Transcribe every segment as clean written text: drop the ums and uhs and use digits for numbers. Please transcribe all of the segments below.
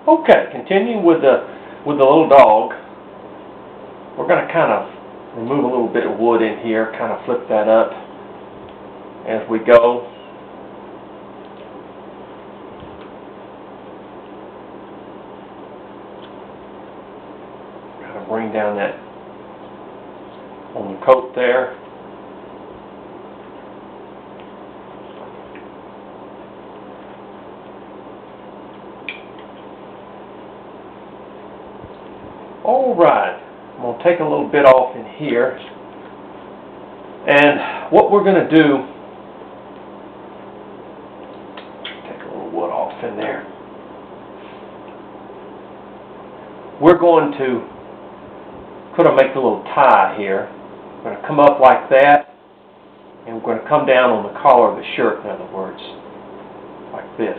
Okay, continuing with the little dog, we're going to kind of remove a little bit of wood in here, kind of flip that up as we go. Kind of bring down that on the coat there. Alright, I'm going to take a little bit off in here, and what we're going to do, take a little wood off in there, we're going to make a little tie here. We're going to come up like that, and we're going to come down on the collar of the shirt, in other words, like this.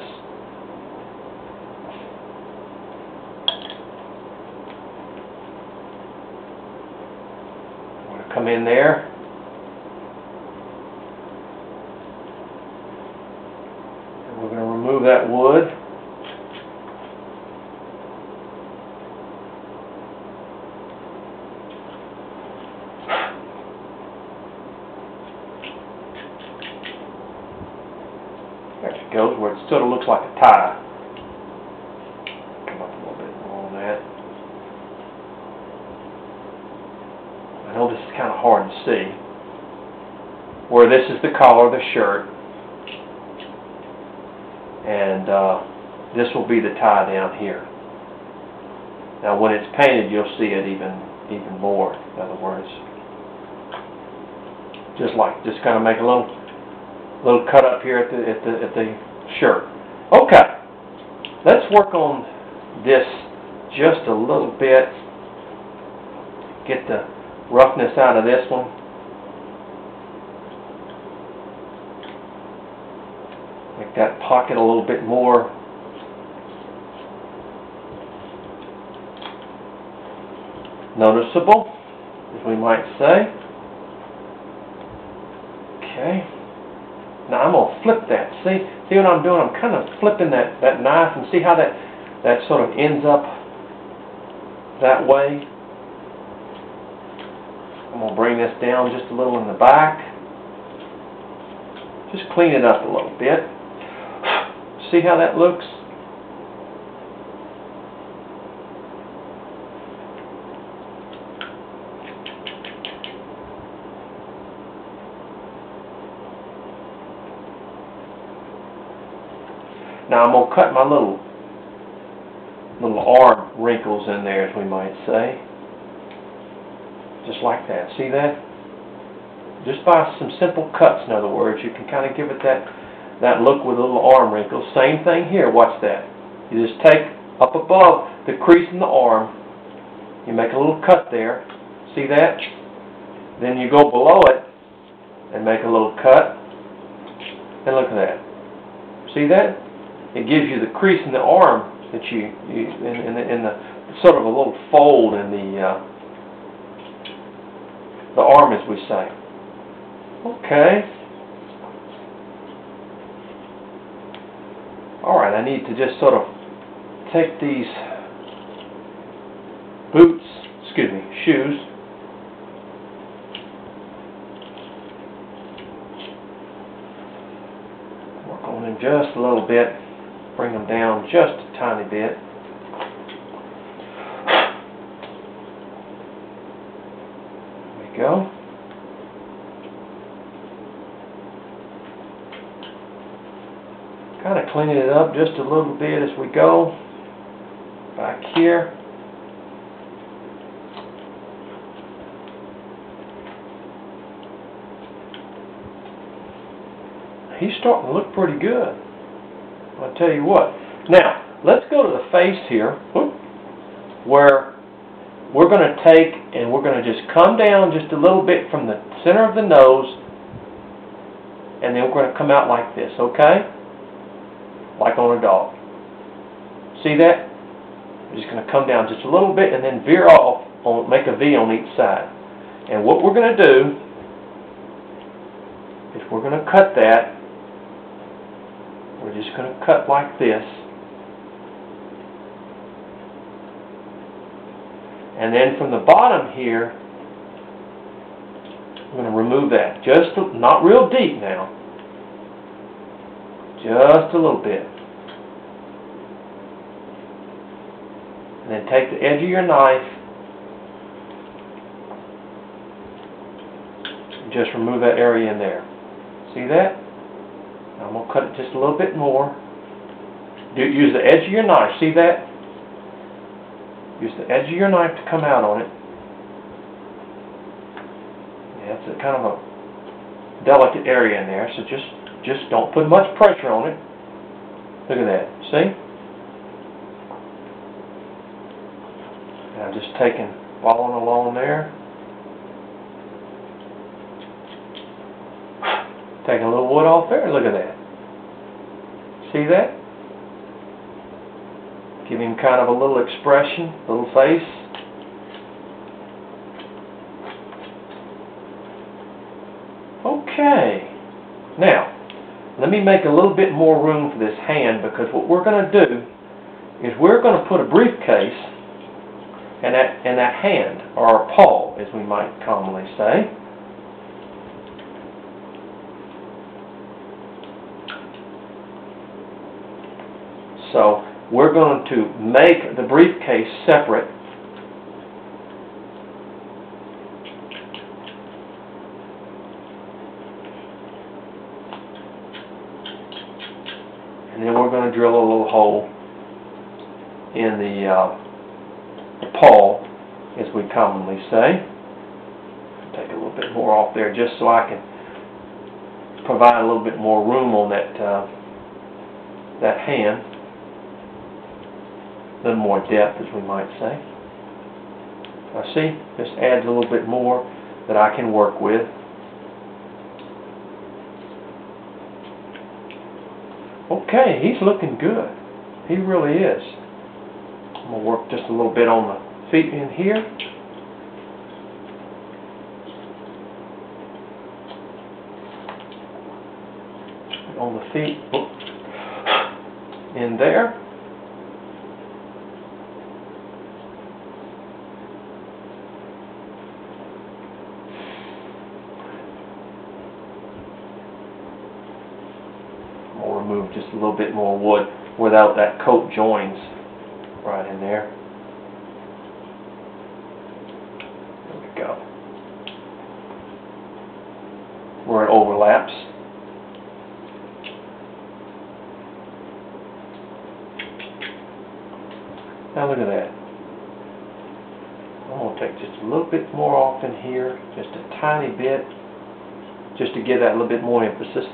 Come in there. And we're going to remove that wood. There it goes, where it sort of looks like a tie. Come up a little bit more on that. I know this is kind of hard to see, where this is the collar of the shirt, and this will be the tie down here. Now when it's painted, you'll see it even more, in other words. Just kind of make a little cut up here at the shirt. Okay, let's work on this just a little bit. Get the roughness out of this one. Make that pocket a little bit more noticeable, as we might say. Okay. Now I'm going to flip that. See what I'm doing? I'm kind of flipping that knife, and see how that sort of ends up that way. I'm going to bring this down just a little in the back. Just clean it up a little bit. See how that looks? Now I'm going to cut my little arm wrinkles in there, as we might say. Just like that. See that? Just by some simple cuts, in other words, you can kind of give it that look with little arm wrinkles. Same thing here. Watch that. You just take up above the crease in the arm, you make a little cut there. See that? Then you go below it and make a little cut. And look at that. See that? It gives you the crease in the arm that you in the sort of a little fold in the arm, as we say. Okay. Alright, I need to just sort of take these shoes, work on them just a little bit, bring them down just a tiny bit. There we go. Kind of cleaning it up just a little bit as we go. Back here. He's starting to look pretty good. I'll tell you what. Now, let's go to the face here, where we're going to take and we're going to just come down just a little bit from the center of the nose, and then we're going to come out like this, okay? Like on a dog. See that? We're just going to come down just a little bit and then veer off, make a V on each side. And what we're going to do is we're going to cut that. We're just going to cut like this. And then from the bottom here, I'm going to remove that. Just not real deep now. Just a little bit. And then take the edge of your knife and just remove that area in there. See that? I'm going to cut it just a little bit more. Use the edge of your knife. See that? Use the edge of your knife to come out on it. Yeah, it's a kind of a delicate area in there, so just don't put much pressure on it. Look at that. See? And I'm just following along there. Taking a little wood off there. Look at that. See that? Give him kind of a little expression, little face. Okay. Now, let me make a little bit more room for this hand, because what we're going to do is we're going to put a briefcase in that hand, or a paw, as we might commonly say. So we're going to make the briefcase separate. And then we're going to drill a little hole in the paw, as we commonly say. Take a little bit more off there just so I can provide a little bit more room on that hand. A little more depth, as we might say. Now see, this adds a little bit more that I can work with. Okay, he's looking good. He really is. I'm going to work just a little bit on the feet in here. On the feet, in there. I'll remove just a little bit more wood without that coat joins right in there. There we go. Where it overlaps. Now look at that. I'm going to take just a little bit more off in here, just a tiny bit, just to give that a little bit more emphasis.